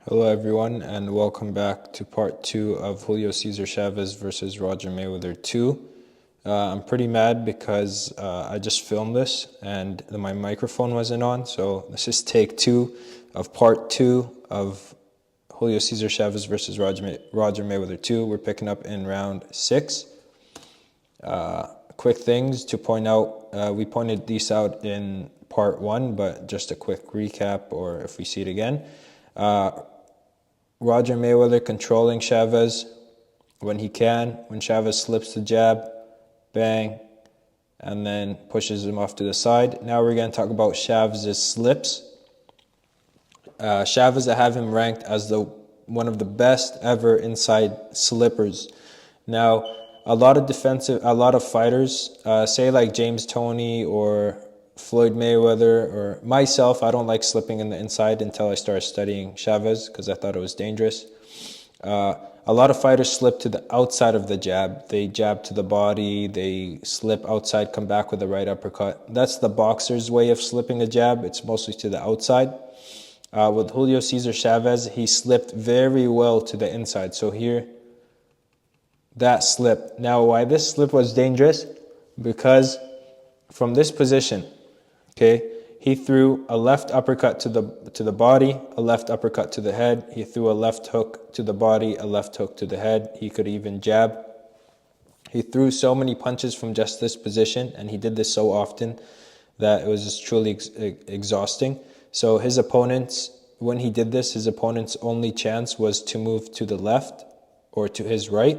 Hello everyone, and welcome back to part 2 of Julio Cesar Chavez versus Roger Mayweather 2. I'm pretty mad because I just filmed this and my microphone wasn't on, so this is take 2 of part 2 of Julio Cesar Chavez versus Roger Mayweather 2. We're picking up in round 6. Quick things to point out, we pointed these out in part 1, but just a quick recap, or if we see it again. Roger Mayweather controlling Chavez when he can. When Chavez slips the jab, bang, and then pushes him off to the side. Now we're going to talk about Chavez's slips. Chavez, I have him ranked as one of the best ever inside slippers. Now, a lot of fighters, say like James Toney or Floyd Mayweather or myself, I don't like slipping in the inside until I started studying Chavez because I thought it was dangerous. A lot of fighters slip to the outside of the jab. They jab to the body, they slip outside, come back with a right uppercut. That's the boxer's way of slipping a jab. It's mostly to the outside. With Julio Cesar Chavez, he slipped very well to the inside. So here, that slip. Now, why this slip was dangerous? Because from this position, okay, he threw a left uppercut to the body, a left uppercut to the head. He threw a left hook to the body, a left hook to the head. He could even jab. He threw so many punches from just this position, and he did this so often that it was just truly exhausting. So his opponents, when he did this, his opponent's only chance was to move to the left or to his right,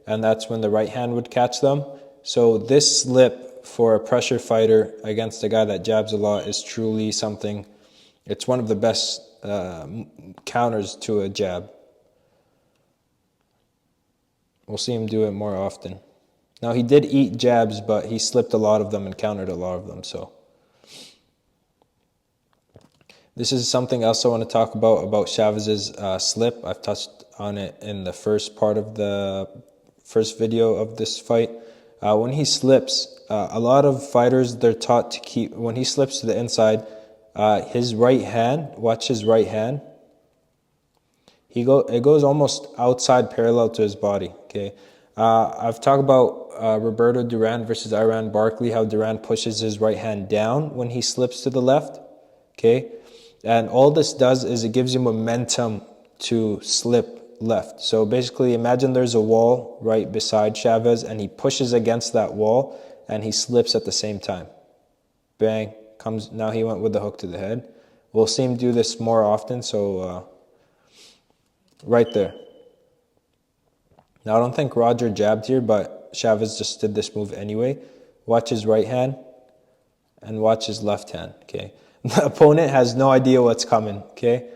and that's when the right hand would catch them. So this slip for a pressure fighter against a guy that jabs a lot is truly something. It's one of the best counters to a jab. We'll see him do it more often. Now, he did eat jabs, but he slipped a lot of them and countered a lot of them. So this is something else I want to talk about Chavez's slip. I've touched on it in the first part of the first video of this fight. When he slips, a lot of fighters, they're taught to keep, when he slips to the inside, his right hand, watch his right hand, it goes almost outside parallel to his body, okay? I've talked about Roberto Duran versus Iran Barkley, how Duran pushes his right hand down when he slips to the left, okay? And all this does is it gives you momentum to slip left. So basically, imagine there's a wall right beside Chavez, and he pushes against that wall, and he slips at the same time. Bang, comes, now he went with the hook to the head. We'll see him do this more often, so right there. Now, I don't think Roger jabbed here, but Chavez just did this move anyway. Watch his right hand, and watch his left hand, okay? The opponent has no idea what's coming, okay?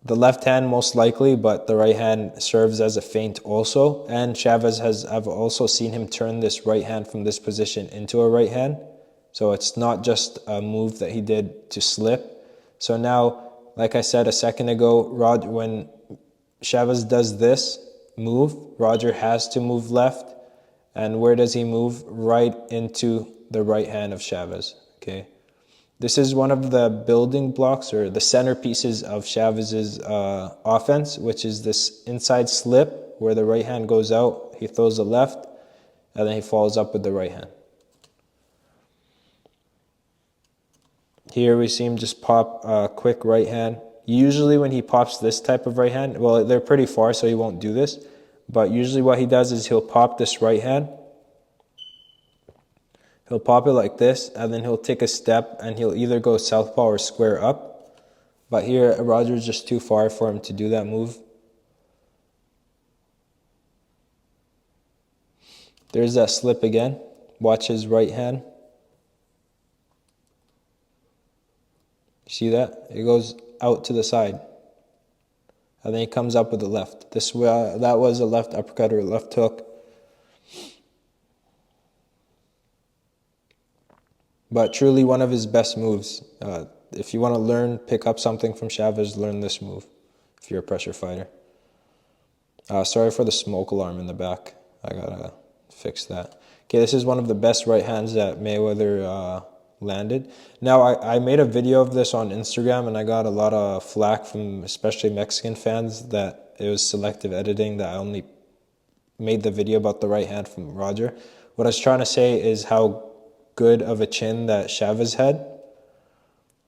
The left hand most likely, but the right hand serves as a feint also. And Chavez I've also seen him turn this right hand from this position into a right hand. So it's not just a move that he did to slip. So now, like I said a second ago, when Chavez does this move, Roger has to move left. And where does he move? Right into the right hand of Chavez, okay? This is one of the building blocks or the centerpieces of Chavez's offense, which is this inside slip where the right hand goes out. He throws the left, and then he follows up with the right hand. Here we see him just pop a quick right hand. Usually when he pops this type of right hand, well, they're pretty far, so he won't do this. But usually what he does is he'll pop this right hand. He'll pop it like this, and then he'll take a step, and he'll either go southpaw or square up. But here, Roger's just too far for him to do that move. There's that slip again. Watch his right hand. See that? It goes out to the side. And then he comes up with the left. That was a left uppercut or a left hook. But truly one of his best moves. If you want to pick up something from Chavez, learn this move if you're a pressure fighter. Sorry for the smoke alarm in the back. I gotta fix that. Okay, this is one of the best right hands that Mayweather landed. Now, I made a video of this on Instagram, and I got a lot of flack from especially Mexican fans that it was selective editing, that I only made the video about the right hand from Roger. What I was trying to say is how good of a chin that Chavez had.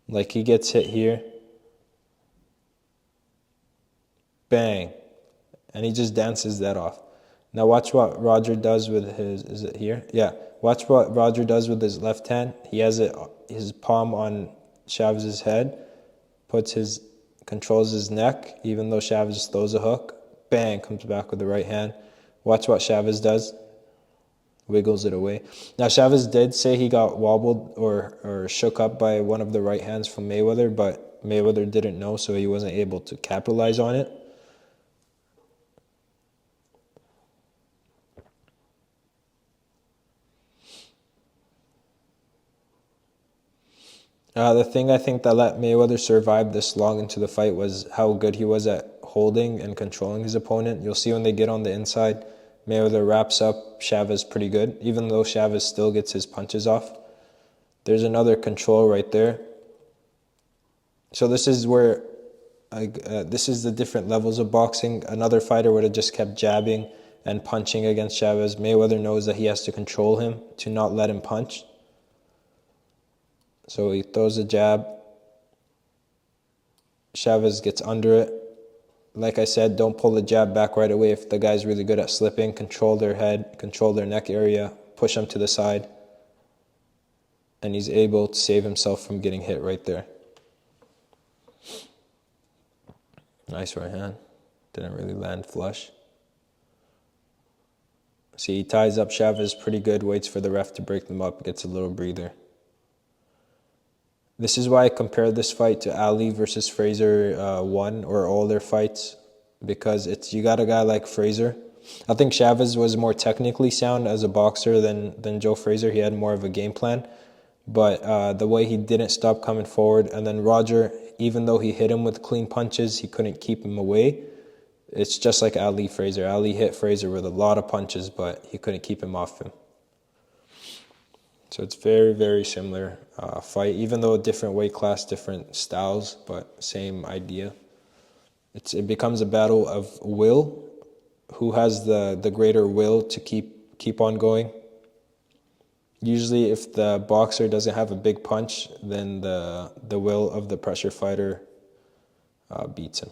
Like, he gets hit here. Bang. And he just dances that off. Now watch what Roger does with his, is it here? Yeah. Watch what Roger does with his left hand. He has his palm on Chavez's head, controls his neck, even though Chavez throws a hook. Bang, comes back with the right hand. Watch what Chavez does. Wiggles it away. Now, Chavez did say he got wobbled or shook up by one of the right hands from Mayweather, but Mayweather didn't know, so he wasn't able to capitalize on it. The thing I think that let Mayweather survive this long into the fight was how good he was at holding and controlling his opponent. You'll see when they get on the inside, Mayweather wraps up Chavez pretty good, even though Chavez still gets his punches off. There's another control right there. So this is where, this is the different levels of boxing. Another fighter would have just kept jabbing and punching against Chavez. Mayweather knows that he has to control him to not let him punch. So he throws a jab. Chavez gets under it. Like I said, don't pull the jab back right away. If the guy's really good at slipping, control their head, control their neck area, push them to the side. And he's able to save himself from getting hit right there. Nice right hand. Didn't really land flush. See, he ties up Chavez pretty good, waits for the ref to break them up, gets a little breather. This is why I compare this fight to Ali versus Fraser 1 or all their fights, because you got a guy like Fraser. I think Chavez was more technically sound as a boxer than Joe Fraser. He had more of a game plan, but the way he didn't stop coming forward, and then Roger, even though he hit him with clean punches, he couldn't keep him away. It's just like Ali Fraser. Ali hit Fraser with a lot of punches, but he couldn't keep him off him. So it's very, very similar fight, even though a different weight class, different styles, but same idea. It becomes a battle of will. Who has the greater will to keep on going? Usually if the boxer doesn't have a big punch, then the will of the pressure fighter beats him.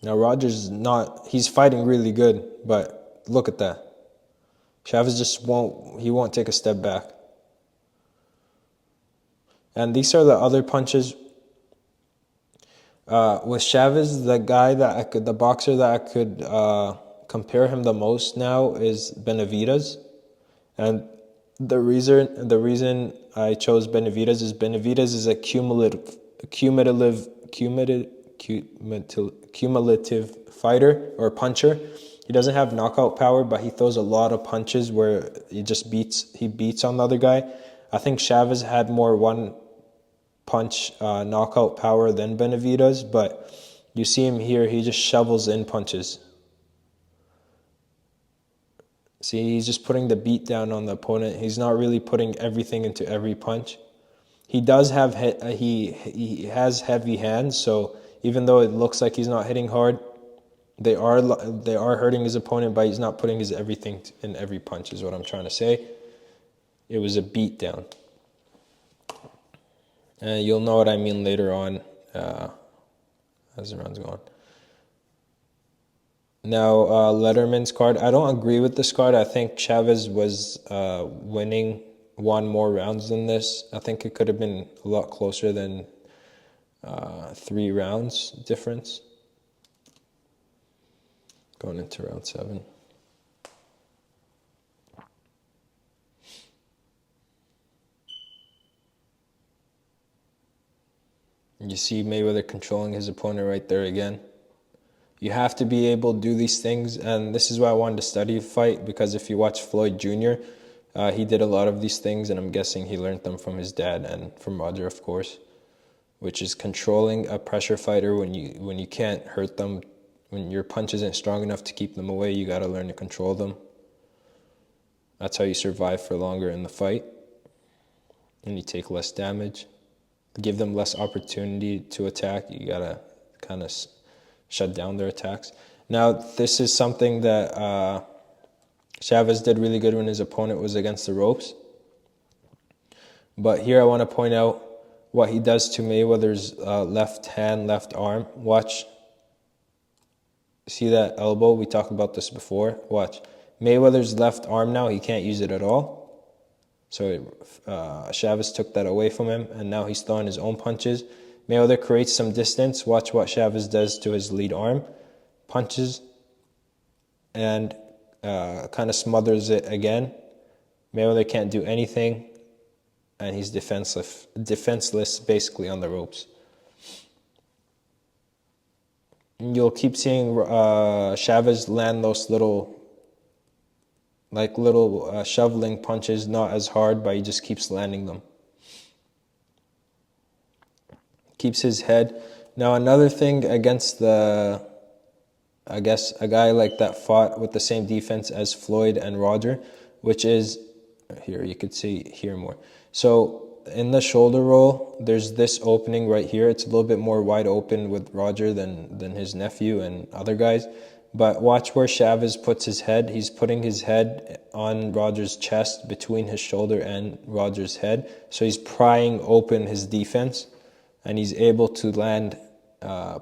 Now he's fighting really good, but look at that. Chavez just won't take a step back. And these are the other punches. With Chavez, the boxer that I could compare him the most now is Benavidez. And the reason I chose Benavidez is a cumulative fighter or puncher. He doesn't have knockout power, but he throws a lot of punches where he beats on the other guy. I think Chavez had more one punch knockout power than Benavidez, but you see him here, he just shovels in punches. See, he's just putting the beat down on the opponent. He's not really putting everything into every punch. He does have he has heavy hands, so even though it looks like he's not hitting hard, they are hurting his opponent, but he's not putting his everything in every punch, is what I'm trying to say. It was a beat down. And you'll know what I mean later on as the rounds go on. Now, Letterman's card. I don't agree with this card. I think Chavez was won more rounds than this. I think it could have been a lot closer than 3 rounds difference. Going into round 7. You see Mayweather controlling his opponent right there again. You have to be able to do these things, and this is why I wanted to study a fight, because if you watch Floyd Jr., he did a lot of these things, and I'm guessing he learned them from his dad and from Roger, of course, which is controlling a pressure fighter when you can't hurt them. When your punch isn't strong enough to keep them away, you got to learn to control them. That's how you survive for longer in the fight. And you take less damage. Give them less opportunity to attack. You got to kind of shut down their attacks. Now, this is something that Chavez did really good when his opponent was against the ropes. But here I want to point out what he does to Mayweather's left hand, left arm. Watch. See that elbow? We talked about this before. Watch. Mayweather's left arm now, he can't use it at all. So Chavez took that away from him, and now he's throwing his own punches. Mayweather creates some distance. Watch what Chavez does to his lead arm. Punches and kind of smothers it again. Mayweather can't do anything, and he's defenseless basically on the ropes. You'll keep seeing Chavez land those little shoveling punches, not as hard, but he just keeps landing them. Keeps his head. Now another thing against a guy like that fought with the same defense as Floyd and Roger, which is, here you could see here more. So in the shoulder roll, there's this opening right here. It's a little bit more wide open with Roger than his nephew and other guys. But watch where Chavez puts his head. He's putting his head on Roger's chest between his shoulder and Roger's head. So he's prying open his defense, and he's able to land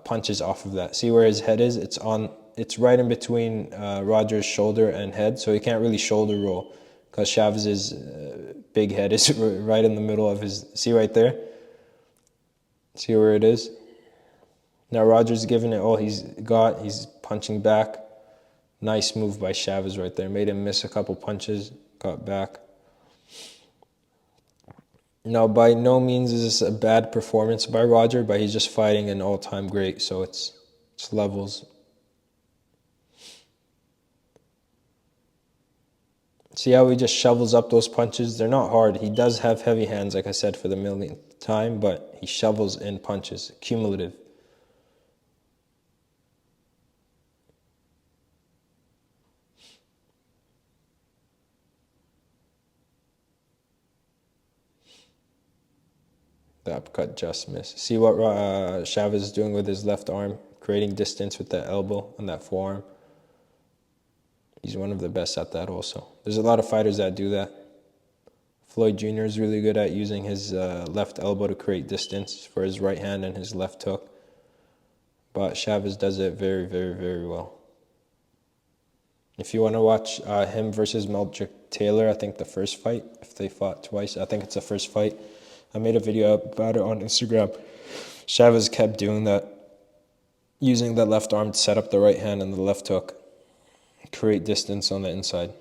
punches off of that. See where his head is? It's right in between Roger's shoulder and head, so he can't really shoulder roll because Chavez's big head is right in the middle of his. See right there? See where it is? Now Roger's giving it all he's got. He's punching back. Nice move by Chavez right there. Made him miss a couple punches. Got back. Now, by no means is this a bad performance by Roger, but he's just fighting an all-time great, so it's levels. See how he just shovels up those punches? They're not hard. He does have heavy hands, like I said, for the millionth time, but he shovels in punches. Cumulative. The uppercut just missed. See what Chavez is doing with his left arm, creating distance with that elbow and that forearm. He's one of the best at that also. There's a lot of fighters that do that. Floyd Jr. is really good at using his left elbow to create distance for his right hand and his left hook. But Chavez does it very, very, very well. If you want to watch him versus Meldrick Taylor, I think the first fight, if they fought twice, I think it's the first fight. I made a video about it on Instagram. Chavez kept doing that, using that left arm to set up the right hand and the left hook, create distance on the inside.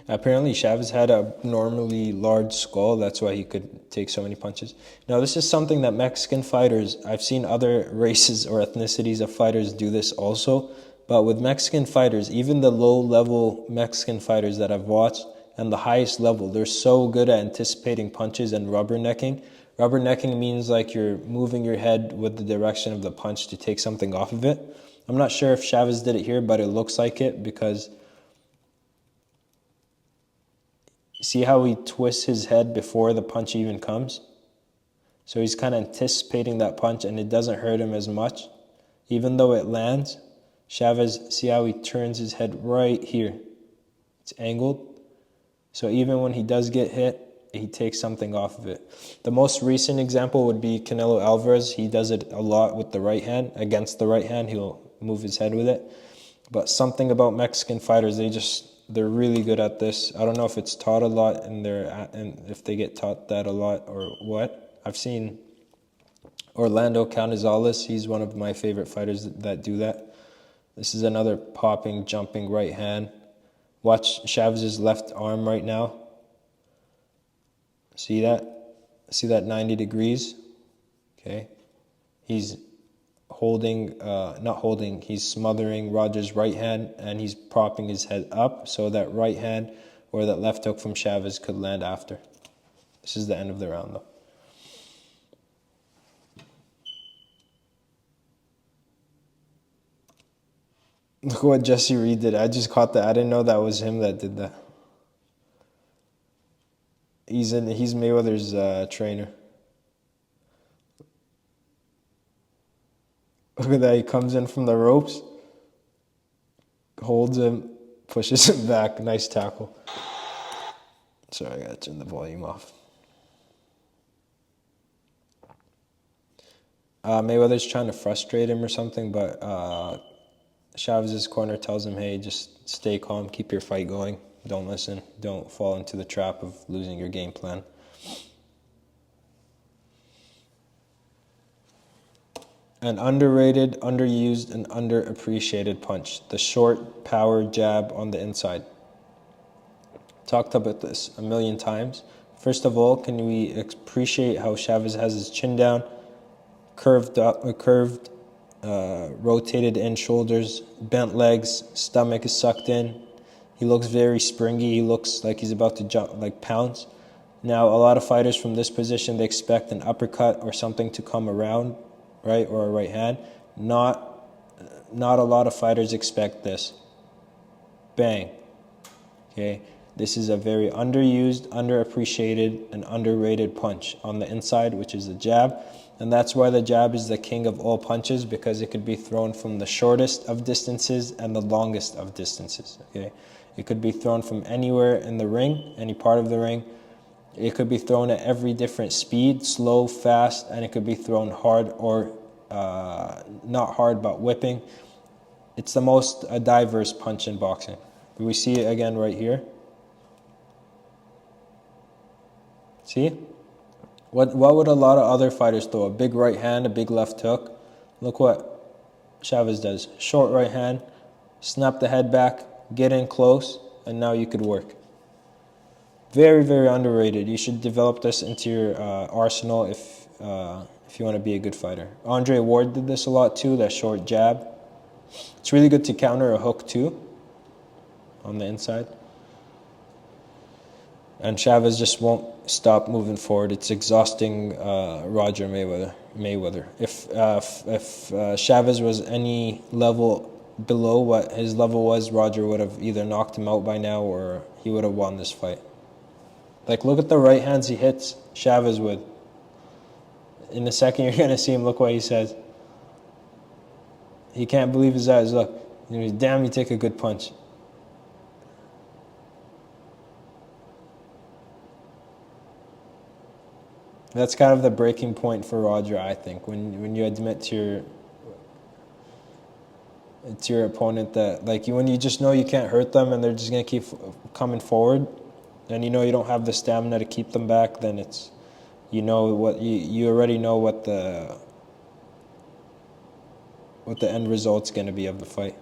Apparently, Chavez had a abnormally large skull. That's why he could take so many punches. Now, this is something that Mexican fighters, I've seen other races or ethnicities of fighters do this also. But with Mexican fighters, even the low-level Mexican fighters that I've watched and the highest level, they're so good at anticipating punches and rubbernecking. Rubbernecking means like you're moving your head with the direction of the punch to take something off of it. I'm not sure if Chavez did it here, but it looks like it because see how he twists his head before the punch even comes? So he's kind of anticipating that punch and it doesn't hurt him as much. Even though it lands, Chavez, see how he turns his head right here? It's angled. So even when he does get hit, he takes something off of it. The most recent example would be Canelo Alvarez. He does it a lot with the right hand. Against the right hand, he'll move his head with it. But something about Mexican fighters, they're really good at this. I don't know if it's taught a lot and if they get taught that a lot or what. I've seen Orlando Canizales. He's one of my favorite fighters that do that. This is another popping, jumping right hand. Watch Chavez's left arm right now. See that? See that 90 degrees? Okay. He's not holding, he's smothering Roger's right hand, and he's propping his head up so that right hand or that left hook from Chavez could land after. This is the end of the round, though. Look what Jesse Reed did. I just caught that. I didn't know that was him that did that. He's Mayweather's trainer. Look at that. He comes in from the ropes, holds him, pushes him back. Nice tackle. Sorry, I gotta turn the volume off. Mayweather's trying to frustrate him or something, but Chavez's corner tells him, hey, just stay calm, keep your fight going. Don't listen. Don't fall into the trap of losing your game plan. An underrated, underused, and underappreciated punch. The short power jab on the inside. Talked about this a million times. First of all, can we appreciate how Chavez has his chin down, curved, rotated in shoulders, bent legs, stomach is sucked in. He looks very springy. He looks like he's about to jump, like pounce. Now, a lot of fighters from this position, they expect an uppercut or something to come around, right, or a right hand. Not a lot of fighters expect this. Bang. Okay. This is a very underused, underappreciated, and underrated punch on the inside, which is the jab. And that's why the jab is the king of all punches, because it could be thrown from the shortest of distances and the longest of distances. Okay, it could be thrown from anywhere in the ring, any part of the ring. It could be thrown at every different speed, slow, fast, and it could be thrown hard or not hard, but whipping. It's the most diverse punch in boxing. We see it again right here. See? What would a lot of other fighters throw? A big right hand, a big left hook. Look what Chavez does. Short right hand, snap the head back, get in close, and now you could work. Very, very underrated. You should develop this into your arsenal if you want to be a good fighter. Andre Ward did this a lot too, that short jab. It's really good to counter a hook too on the inside. And Chavez just won't stop moving forward. It's exhausting Roger Mayweather. If Chavez was any level below what his level was, Roger would have either knocked him out by now or he would have won this fight. Like, look at the right hands he hits Chavez with. In a second, you're going to see him. Look what he says. He can't believe his eyes. Look, damn, you take a good punch. That's kind of the breaking point for Roger, I think, when you admit to your opponent that, like, when you just know you can't hurt them and they're just going to keep coming forward, and you know you don't have the stamina to keep them back, then it's, you already know what the end result's going to be of the fight.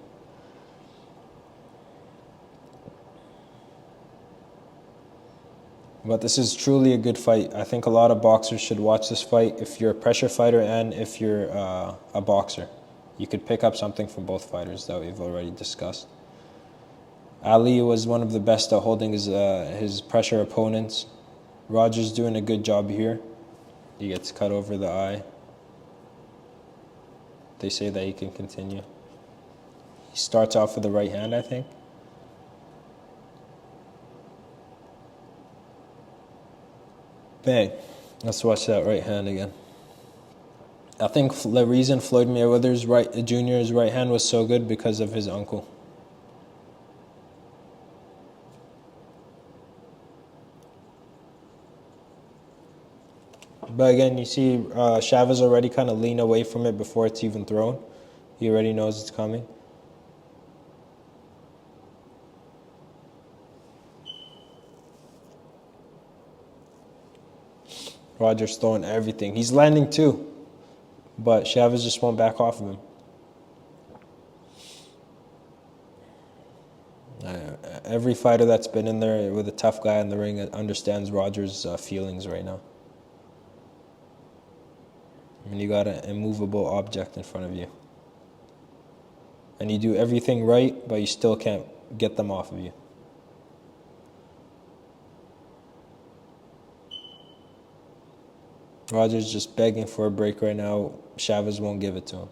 But this is truly a good fight. I think a lot of boxers should watch this fight if you're a pressure fighter and if you're a boxer. You could pick up something from both fighters that we've already discussed. Ali was one of the best at holding his pressure opponents. Roger's doing a good job here. He gets cut over the eye. They say that he can continue. He starts off with the right hand, I think. Bang. Let's watch that right hand again. I think the reason Floyd Mayweather's Jr.'s right hand was so good because of his uncle. But again, you see Chavez already kind of lean away from it before it's even thrown. He already knows it's coming. Roger's throwing everything. He's landing too, but Chavez just won't back off of him. Every fighter that's been in there with a tough guy in the ring understands Roger's feelings right now. And you got an immovable object in front of you. And you do everything right, but you still can't get them off of you. Roger's just begging for a break right now. Chavez won't give it to him.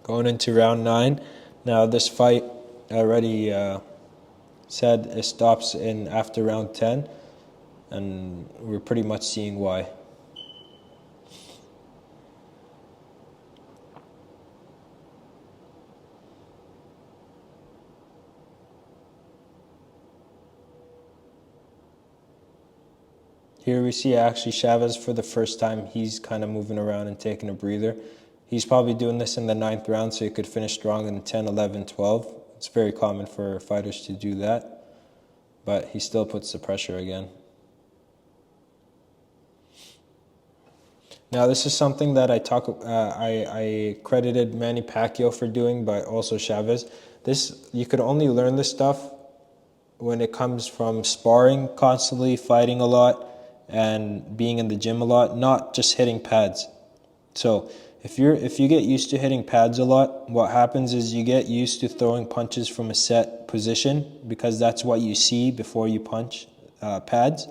Going into round 9. Now this fight, I already said it stops in after round 10, and we're pretty much seeing why. Here we see actually Chavez for the first time, he's kind of moving around and taking a breather. He's probably doing this in the 9th round so he could finish strong in 10, 11, 12. It's very common for fighters to do that, but he still puts the pressure again. Now this is something that I credited Manny Pacquiao for doing, but also Chavez. You could only learn this stuff when it comes from sparring constantly, fighting a lot, and being in the gym a lot, not just hitting pads. So if you get used to hitting pads a lot, what happens is you get used to throwing punches from a set position because that's what you see before you punch pads.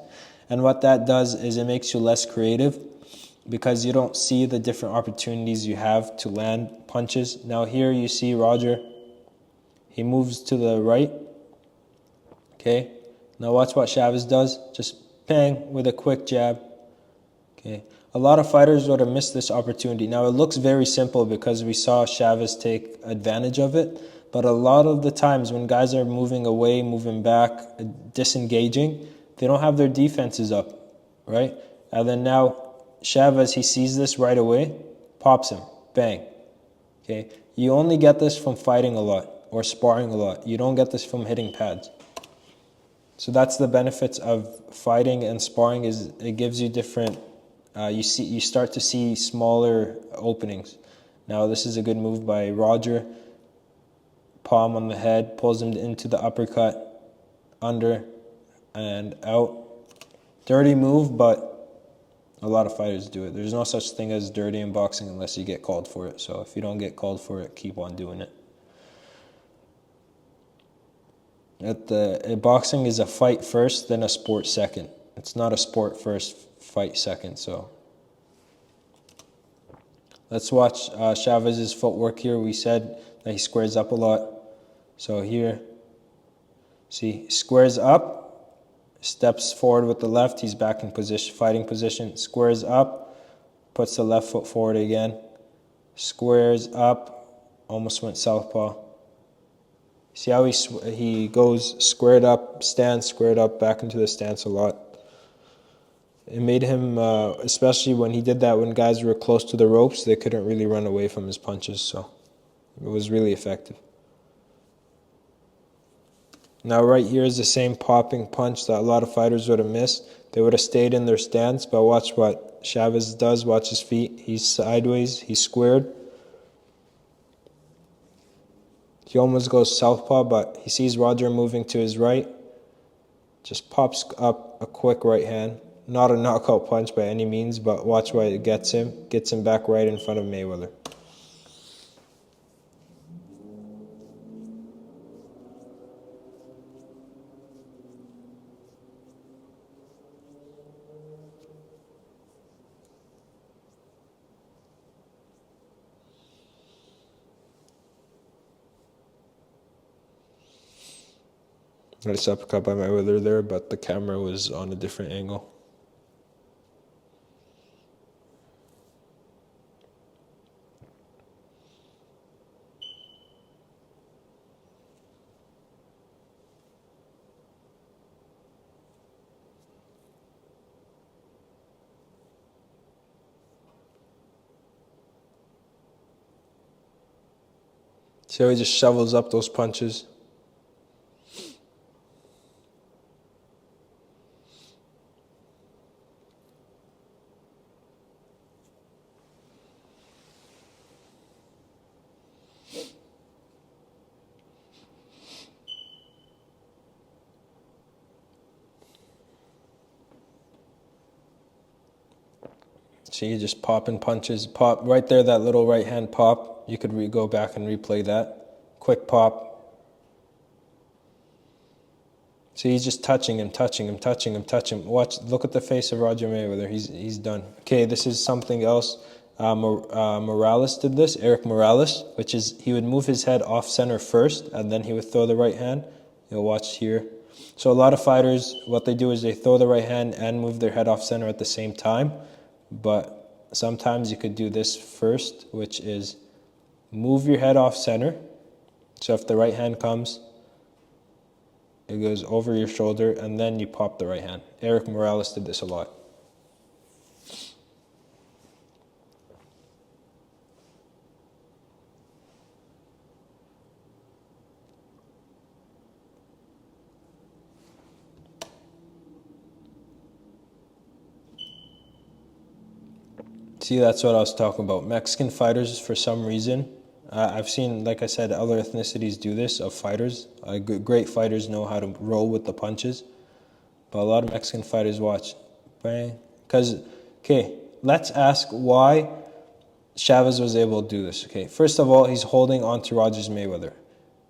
And what that does is it makes you less creative because you don't see the different opportunities you have to land punches. Now here you see Roger, he moves to the right. Okay, now watch what Chavez does. Just bang with a quick jab. Okay, a lot of fighters would have missed this opportunity. Now it looks very simple because we saw Chavez take advantage of it, but a lot of the times when guys are moving away, moving back, disengaging, they don't have their defenses up, right? And then now Chavez, he sees this right away, pops him, bang. Okay, you only get this from fighting a lot or sparring a lot. You don't get this from hitting pads. So that's the benefits of fighting and sparring, is it gives you different, you start to see smaller openings. Now this is a good move by Roger. Palm on the head, pulls him into the uppercut, under and out. Dirty move, but a lot of fighters do it. There's no such thing as dirty in boxing unless you get called for it. So if you don't get called for it, keep on doing it. Boxing is a fight first, then a sport second. It's not a sport first, fight second. So let's watch Chavez's footwork here. We said that he squares up a lot. So here, see, squares up, steps forward with the left. He's back in position, fighting position. Squares up, puts the left foot forward again. Squares up, almost went southpaw. See how he goes squared up, stance, squared up, back into the stance a lot. It made him, especially when he did that when guys were close to the ropes, they couldn't really run away from his punches, so it was really effective. Now right here is the same popping punch that a lot of fighters would have missed. They would have stayed in their stance, but watch what Chavez does. Watch his feet. He's sideways, he's squared. He almost goes southpaw, but he sees Roger moving to his right. Just pops up a quick right hand. Not a knockout punch by any means, but watch where it gets him. Gets him back right in front of Mayweather. Nice uppercut by Mayweather there, but the camera was on a different angle. See how he just shovels up those punches? See, just popping punches. Pop right there, that little right hand pop. You could go back and replay that. Quick pop. See, he's just touching him, touching him, touching him, touching him. Watch, look at the face of Roger Mayweather. He's done. Okay, this is something else. Morales did this, Eric Morales, which is he would move his head off center first, and then he would throw the right hand. You'll watch here. So a lot of fighters, what they do is they throw the right hand and move their head off center at the same time. But sometimes you could do this first, which is move your head off center. So if the right hand comes, it goes over your shoulder, and then you pop the right hand. Eric Morales did this a lot. See, that's what I was talking about. Mexican fighters, for some reason, I've seen, like I said, other ethnicities do this, of fighters. Great fighters know how to roll with the punches. But a lot of Mexican fighters watch. Bang. Because, okay, let's ask why Chavez was able to do this. Okay, first of all, he's holding on to Roger Mayweather.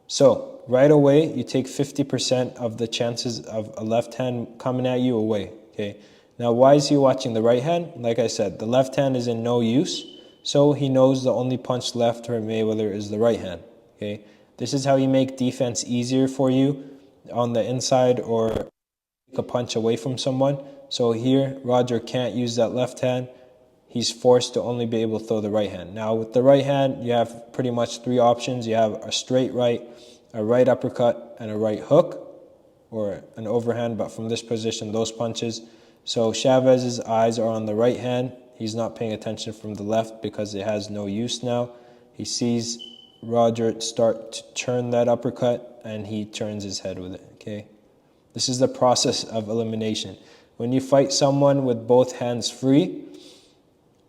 So, right away, you take 50% of the chances of a left hand coming at you away. Okay. Now, why is he watching the right hand? Like I said, the left hand is in no use, so he knows the only punch left for Mayweather is the right hand. Okay, this is how you make defense easier for you on the inside or take a punch away from someone. So here, Roger can't use that left hand. He's forced to only be able to throw the right hand. Now, with the right hand, you have pretty much three options. You have a straight right, a right uppercut, and a right hook, or an overhand, but from this position, those punches. So Chavez's eyes are on the right hand. He's not paying attention from the left because it has no use now. He sees Roger start to turn that uppercut, and he turns his head with it, okay? This is the process of elimination. When you fight someone with both hands free,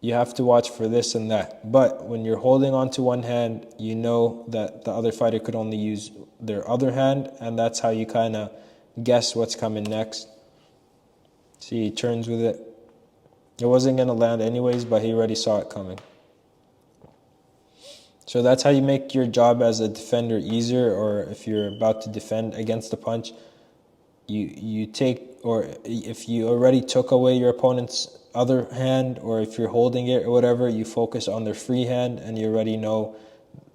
you have to watch for this and that. But when you're holding on to one hand, you know that the other fighter could only use their other hand, and that's how you kind of guess what's coming next. See, he turns with it. It wasn't going to land anyways, but he already saw it coming. So that's how you make your job as a defender easier, or if you're about to defend against a punch, you take, or if you already took away your opponent's other hand, or if you're holding it or whatever, you focus on their free hand, and you already know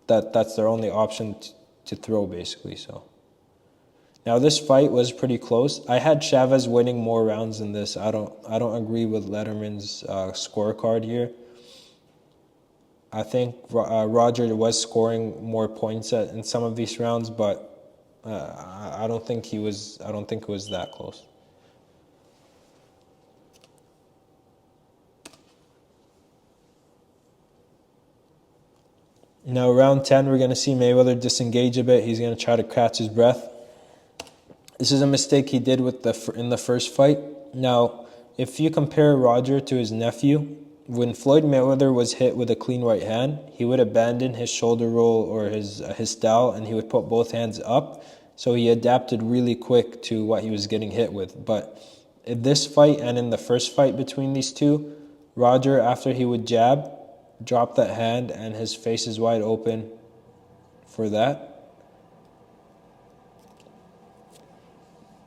that that's their only option to throw, basically. So now this fight was pretty close. I had Chavez winning more rounds than this. I don't agree with Letterman's scorecard here. I think Roger was scoring more points in some of these rounds, but I don't think it was that close. Now round 10, we're going to see Mayweather disengage a bit. He's going to try to catch his breath. This is a mistake he did in the first fight. Now, if you compare Roger to his nephew, when Floyd Mayweather was hit with a clean right hand, he would abandon his shoulder roll or his style, and he would put both hands up. So he adapted really quick to what he was getting hit with. But in this fight and in the first fight between these two, Roger, after he would jab, drop that hand, and his face is wide open for that.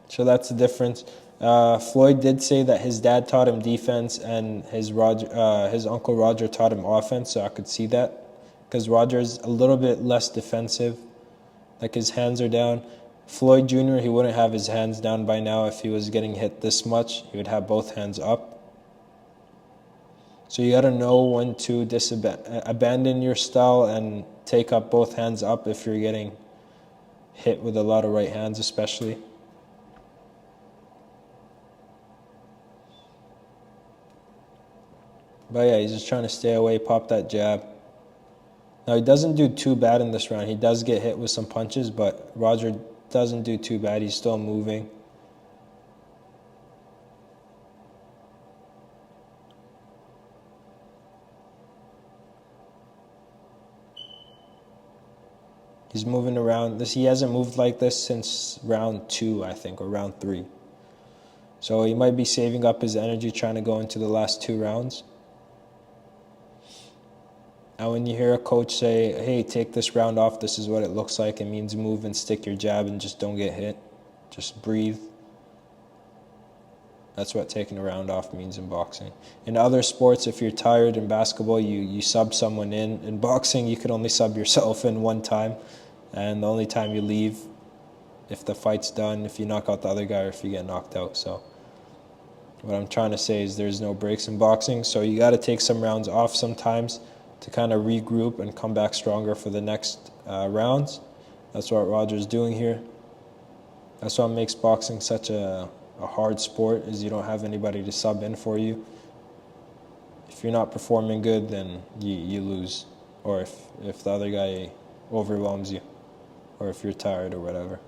So that's the difference. Floyd did say that his dad taught him defense and his uncle Roger taught him offense, so I could see that. Because Roger's a little bit less defensive, like his hands are down. Floyd Jr., he wouldn't have his hands down by now if he was getting hit this much. He would have both hands up. So you got to know when to abandon your style and take up both hands up if you're getting hit with a lot of right hands especially. But yeah, he's just trying to stay away, pop that jab. Now, he doesn't do too bad in this round. He does get hit with some punches, but Roger doesn't do too bad. He's still moving. He's moving around. He hasn't moved like this since round 2, I think, or round 3. So he might be saving up his energy trying to go into the last 2 rounds. And when you hear a coach say, hey, take this round off, this is what it looks like, it means move and stick your jab and just don't get hit. Just breathe. That's what taking a round off means in boxing. In other sports, if you're tired in basketball, you sub someone in. In boxing, you can only sub yourself in one time. And the only time you leave, if the fight's done, if you knock out the other guy or if you get knocked out. So what I'm trying to say is there's no breaks in boxing. So you got to take some rounds off sometimes to kind of regroup and come back stronger for the next rounds. That's what Roger's doing here. That's what makes boxing such a hard sport, is you don't have anybody to sub in for you. If you're not performing good, then you lose. Or if the other guy overwhelms you, or if you're tired or whatever.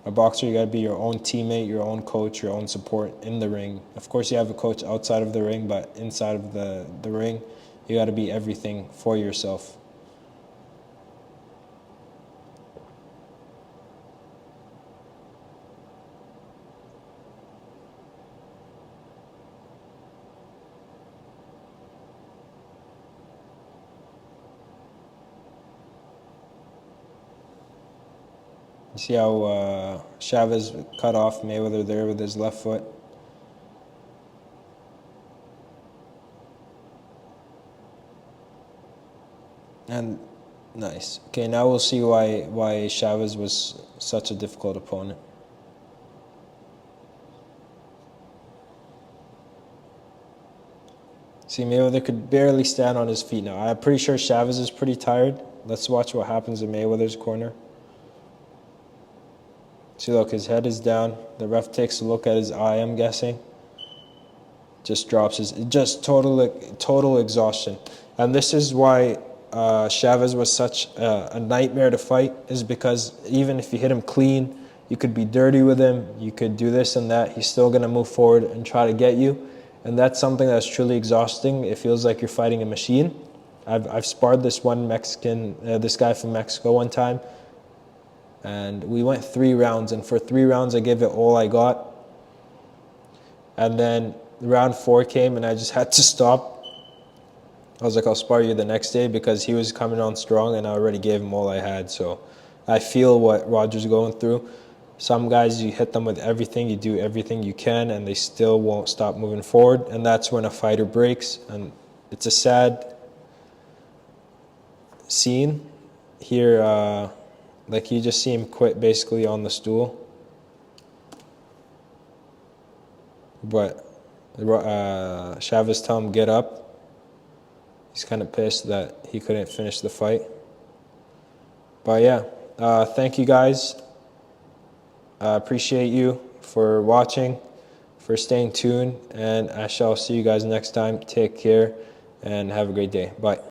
A boxer, you got to be your own teammate, your own coach, your own support in the ring. Of course, you have a coach outside of the ring, but inside of the ring, you got to be everything for yourself. You see how Chavez cut off Mayweather there with his left foot? And nice. Okay, now we'll see why Chavez was such a difficult opponent. See, Mayweather could barely stand on his feet now. I'm pretty sure Chavez is pretty tired. Let's watch what happens in Mayweather's corner. See, look, his head is down. The ref takes a look at his eye, I'm guessing. Just drops just total exhaustion. And this is why Chavez was such a nightmare to fight, is because even if you hit him clean, you could be dirty with him, you could do this and that, he's still going to move forward and try to get you. And that's something that's truly exhausting. It feels like you're fighting a machine. I've sparred this one Mexican, this guy from Mexico one time. And we went 3 rounds, and for 3 rounds I gave it all I got. And then round 4 came and I just had to stop. I was like, I'll spar you the next day, because he was coming on strong and I already gave him all I had. So I feel what Roger's going through. Some guys, you hit them with everything, you do everything you can, and they still won't stop moving forward. And that's when a fighter breaks. And it's a sad scene here. Like, you just see him quit basically on the stool. But Chavez tell him get up. He's kind of pissed that he couldn't finish the fight. But yeah, thank you guys. I appreciate you for watching, for staying tuned, and I shall see you guys next time. Take care and have a great day. Bye.